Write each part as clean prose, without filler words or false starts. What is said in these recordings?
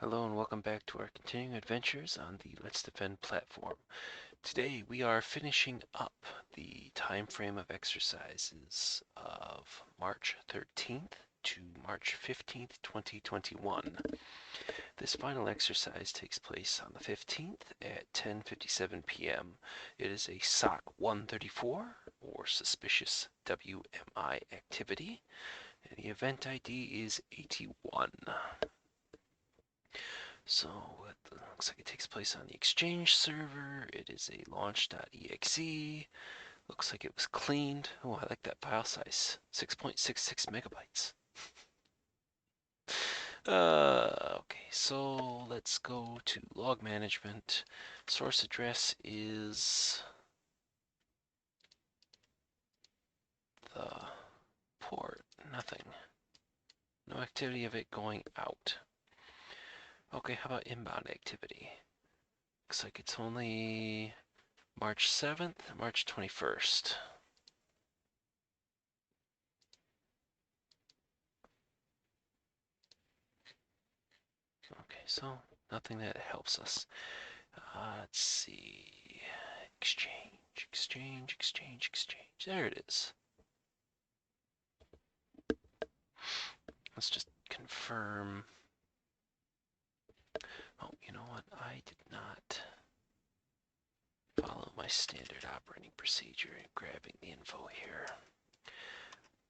Hello and welcome back to our continuing adventures on the Let's Defend platform. Today we are finishing up the time frame of exercises of March 13th to March 15th, 2021. This final exercise takes place on the 15th at 10:57 p.m. It is a SOC134 or Suspicious WMI Activity, and the event ID is 81. So it looks like it takes place on the Exchange server. It is a launch.exe. Looks like it was cleaned. Oh, I like that file size. 6.66 megabytes. Okay, so let's go to log management. Source address is the port. Nothing. No activity of it going out. Okay, how about inbound activity? Looks like it's only March 7th, March 21st. Okay, so nothing that helps us. Let's see. Exchange. There it is. Let's just confirm. Oh, you know what? I did not follow my standard operating procedure in grabbing the info here.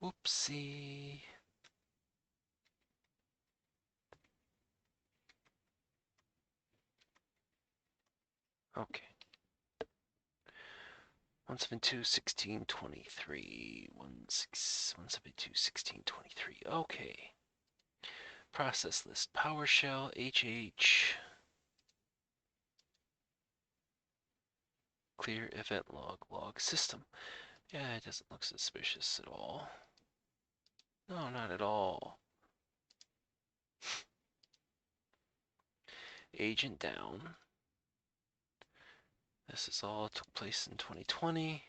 Whoopsie. Okay. 172.16.23. 172.16.23. Okay. Process list. PowerShell, HH. Clear event log system. Yeah, it doesn't look suspicious at all. No, not at all. Agent down. This is all took place in 2020.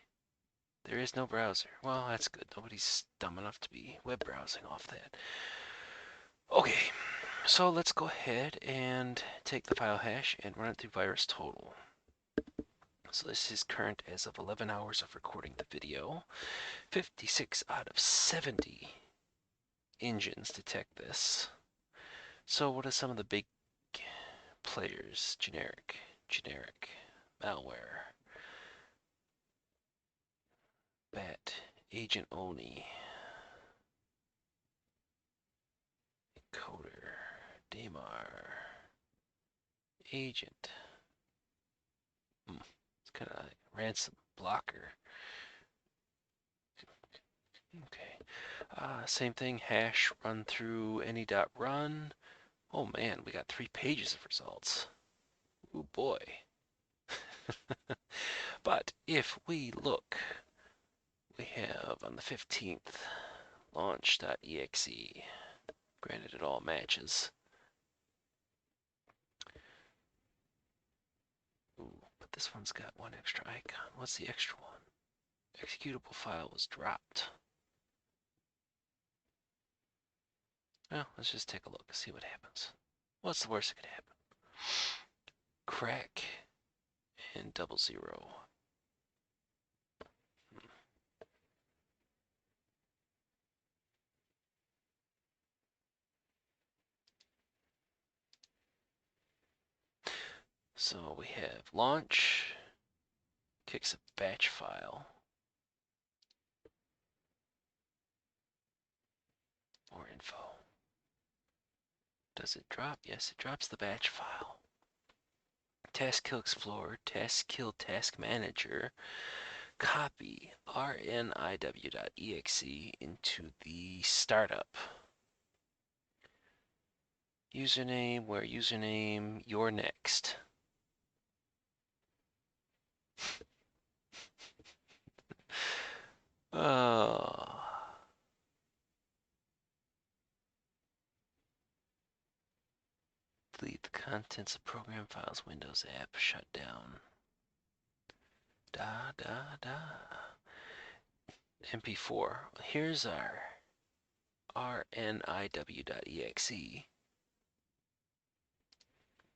There is no browser. Well, that's good. Nobody's dumb enough to be web browsing off that. Okay, so let's go ahead and take the file hash and run it through VirusTotal. So this is current as of 11 hours of recording the video. 56 out of 70 engines detect this. So what are some of the big players? Generic, malware, BAT, Agent Oni, Encoder, Damar, Agent. It's kind of like ransom blocker. Okay. Same thing, hash run through any.run. Oh man, we got 3 pages of results. Ooh boy. But if we look, we have on the 15th, launch.exe. Granted, it all matches. Ooh, but this one's got one extra icon. What's the extra one? Executable file was dropped. Well, let's just take a look and see what happens. What's the worst that could happen? Crack and 00. So we have launch, kicks a batch file. More info. Does it drop? Yes, it drops the batch file. Task Kill Explorer, Task Kill Task Manager, copy rniw.exe into the startup. Username, where username, you're next. Oh. Delete the contents of program files, Windows app, shut down. MP4. Here's our rniw.exe.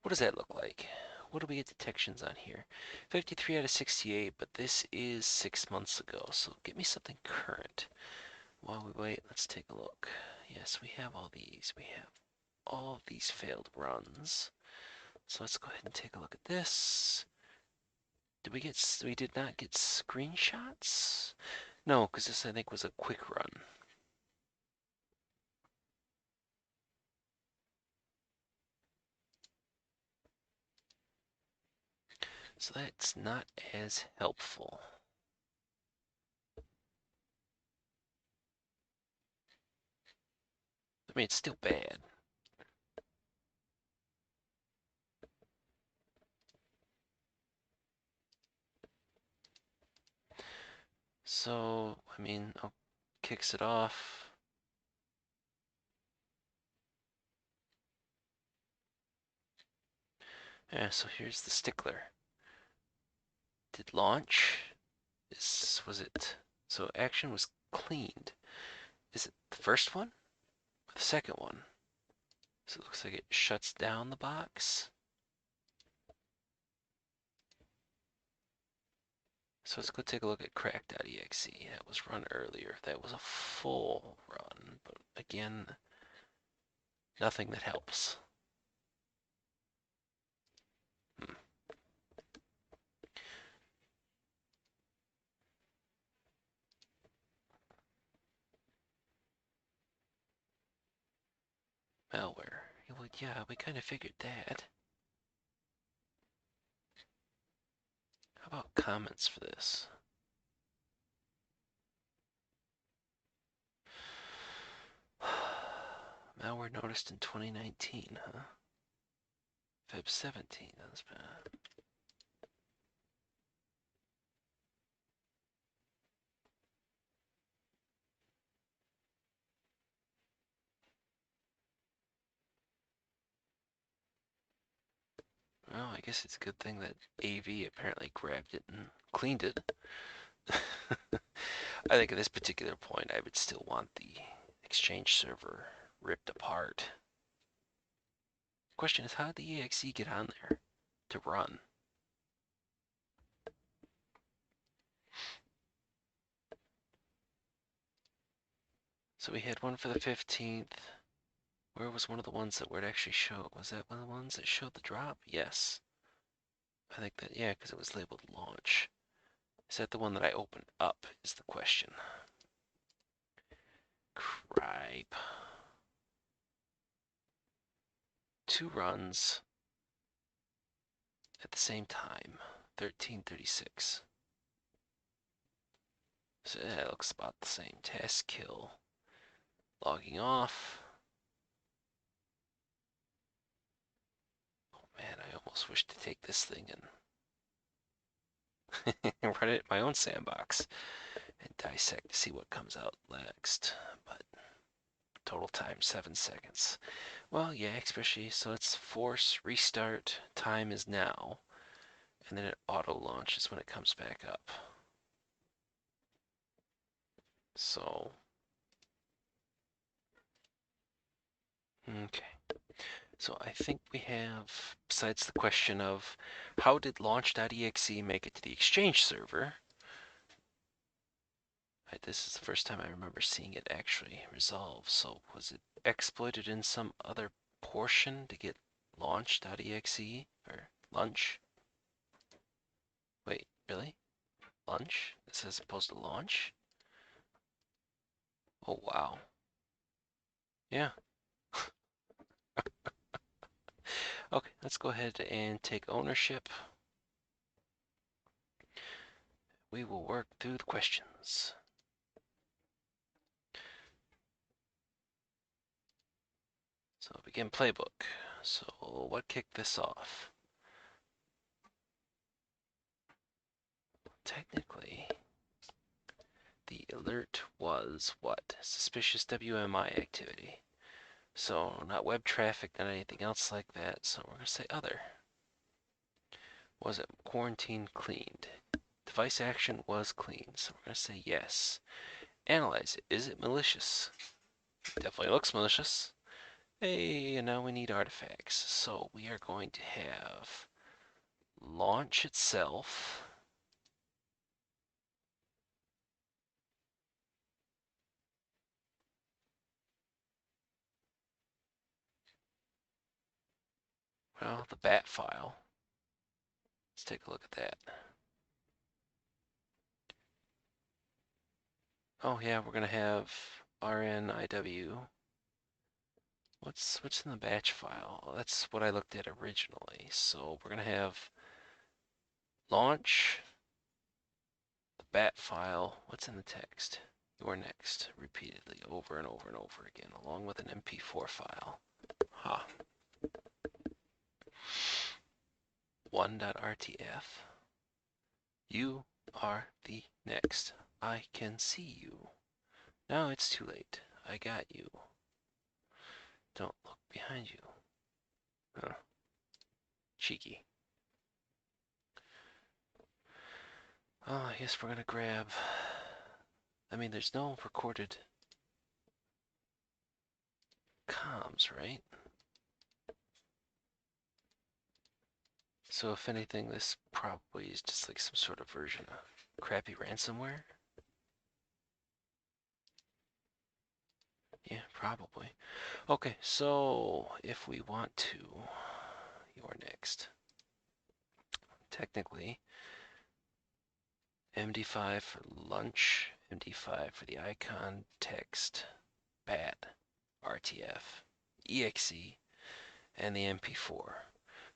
What does that look like? What do we get detections on here? 53 out of 68, but this is 6 months ago, so get me something current. While we wait, let's take a look. Yes, we have all these. We have all of these failed runs. So let's go ahead and take a look at this. Did we get, we did not get screenshots? No, because this I think was a quick run. So that's not as helpful. I mean, it's still bad. So, I mean, kicks it off. Yeah, so here's the stickler. Did launch? Was it, so action was cleaned. Is it the first one or the second one? So it looks like it shuts down the box. So let's go take a look at crack.exe. That was run earlier. That was a full run, but again, nothing that helps. Hmm. Malware. Well, yeah, we kind of figured that. How about comments for this? Malware noticed in 2019, huh? Feb 17, that's bad. Well, I guess it's a good thing that AV apparently grabbed it and cleaned it. I think at this particular point, I would still want the Exchange server ripped apart. Question is, how did the EXE get on there to run? So we had one for the 15th. Where was one of the ones that would actually show? Was that one of the ones that showed the drop? Yes. I think that, yeah, because it was labeled launch. Is that the one that I opened up, is the question. Cripe. 2 runs at the same time. 1336. So that looks about the same. Task kill. Logging off. Oh man, I almost wish to take this thing and run it in my own sandbox and dissect to see what comes out next. But total time 7 seconds. Well, yeah, especially so it's force restart. Time is now, and then it auto launches when it comes back up. So, okay. So I think we have, besides the question of how did launch.exe make it to the Exchange server, this is the first time I remember seeing it actually resolve. So was it exploited in some other portion to get launch.exe or lunch? Wait, really? Lunch? This is supposed to launch? Oh wow. Yeah. Okay, let's go ahead and take ownership. We will work through the questions. So begin playbook. So what kicked this off? Technically, the alert was what? Suspicious WMI activity. So not web traffic, not anything else like that. So we're going to say other. Was it quarantine cleaned? Device action was cleaned. So we're going to say yes. Analyze it. Is it malicious? Definitely looks malicious. Hey, and now we need artifacts. So we are going to have launch itself. Well, the bat file. Let's take a look at that. Oh yeah, we're gonna have RNIW. What's in the batch file? That's what I looked at originally. So we're gonna have launch, the bat file. What's in the text? You're next, repeatedly, over and over and over again, along with an MP4 file. Ha. 1.rtf. You are the next. I can see you. Now it's too late. I got you. Don't look behind you. Huh. Cheeky. Oh, I guess we're gonna grab... I mean, there's no recorded comms, right? So if anything, this probably is just like some sort of version of crappy ransomware. Yeah, probably. Okay, so if we want to, you're next. Technically, MD5 for lunch, MD5 for the icon, text, bat, RTF, EXE, and the MP4.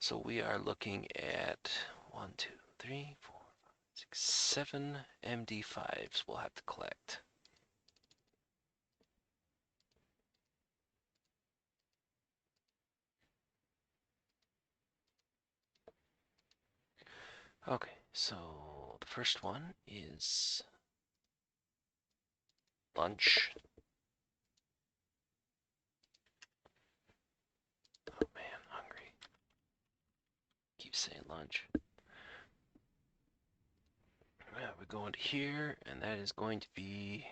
So we are looking at 1, 2, 3, 4, 5, 6, 7 MD5s we'll have to collect. Okay, so the first one is lunch. Oh man, hungry. Keep saying lunch. Yeah, we go into here, and that is going to be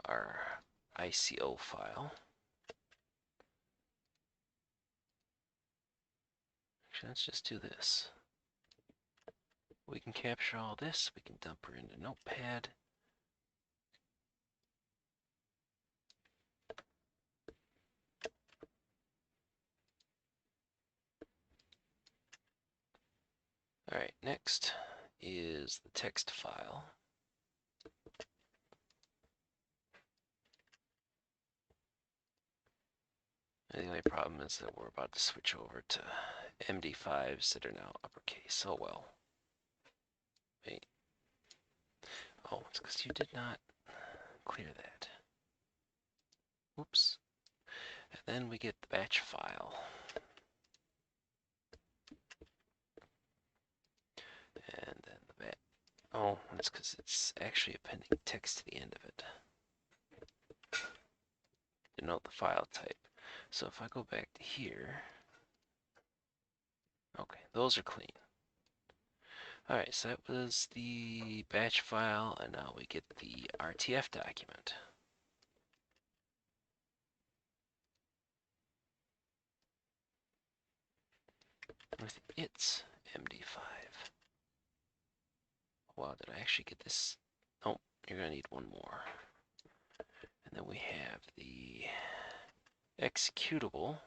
our ICO file. Actually, let's just do this. We can capture all this. We can dump her into Notepad. All right, next is the text file. And the only problem is that we're about to switch over to MD5s that are now uppercase. Oh well. Wait. Oh, it's because you did not clear that. Oops. And then we get the batch file. And then the bat. Oh, that's because it's actually appending text to the end of it. Denote the file type. So if I go back to here, okay, those are clean. All right, so that was the batch file, and now we get the RTF document. With its MD5. Wow, did I actually get this? Oh, you're gonna need one more. And then we have the executable.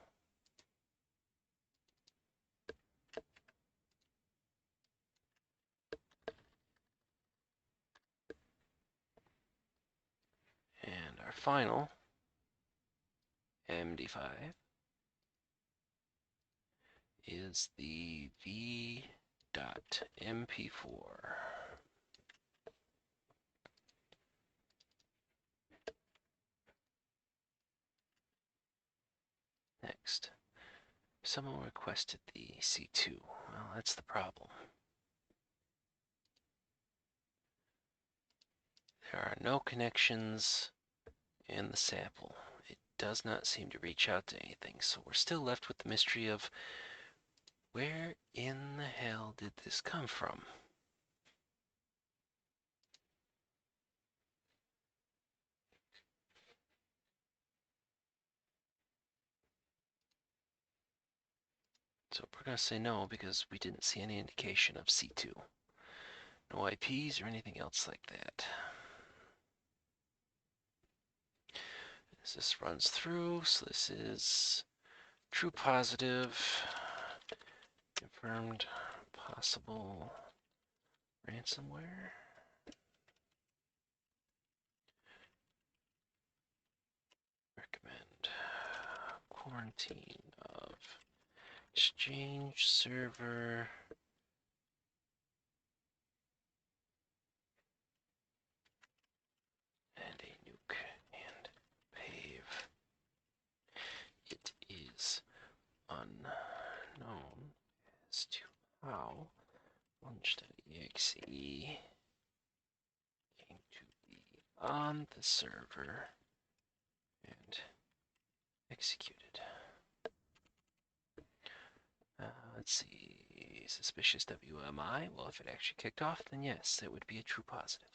And our final MD5 is the v.mp4. Next, someone requested the C2. Well, that's the problem. There are no connections in the sample. It does not seem to reach out to anything, so we're still left with the mystery of where in the hell did this come from? So we're going to say no because we didn't see any indication of C2. No IPs or anything else like that. As this runs through, so this is true positive, confirmed possible ransomware. Recommend quarantine of Exchange server and a nuke and pave. It is unknown as to how launch.exe came to be on the server and executed. Let's see, suspicious WMI. Well, if it actually kicked off, then yes, it would be a true positive.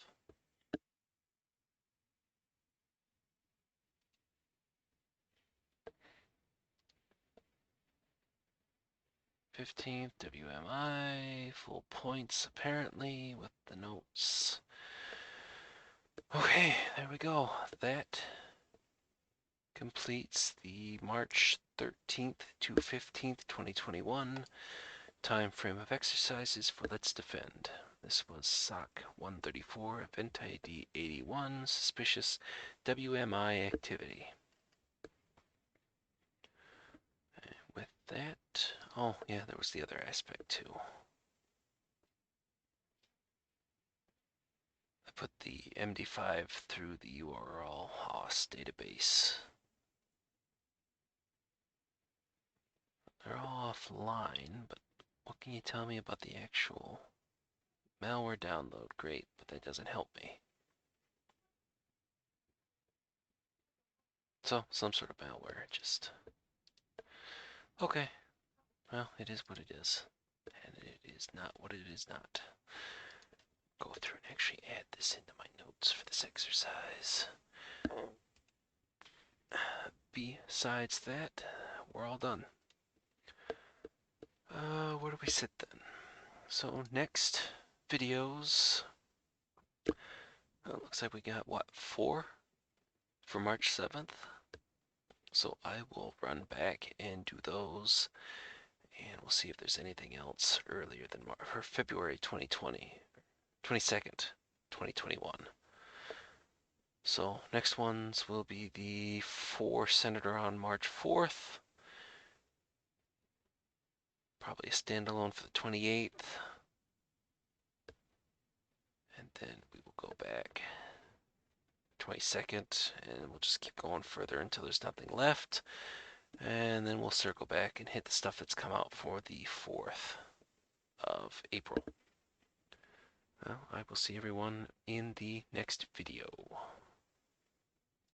15th WMI, full points apparently with the notes. Okay, there we go. That completes the March 13th to 15th, 2021 time frame of exercises for Let's Defend. This was SOC134, EventID 81, Suspicious WMI Activity. And with that, oh yeah, there was the other aspect too. I put the MD5 through the URL host database. They're all offline, but what can you tell me about the actual malware download? Great, but that doesn't help me. So, some sort of malware, just... Okay, well, it is what it is. And it is not what it is not. Go through and actually add this into my notes for this exercise. Besides that, we're all done. Where do we sit then? So next videos, looks like we got, what, 4 for March 7th? So I will run back and do those, and we'll see if there's anything else earlier than February 2020, 22nd, 2021. So next ones will be the 4 centered around March 4th, probably a standalone for the 28th, and then we will go back 22nd, and we'll just keep going further until there's nothing left, and then we'll circle back and hit the stuff that's come out for the 4th of April. Well, I will see everyone in the next video.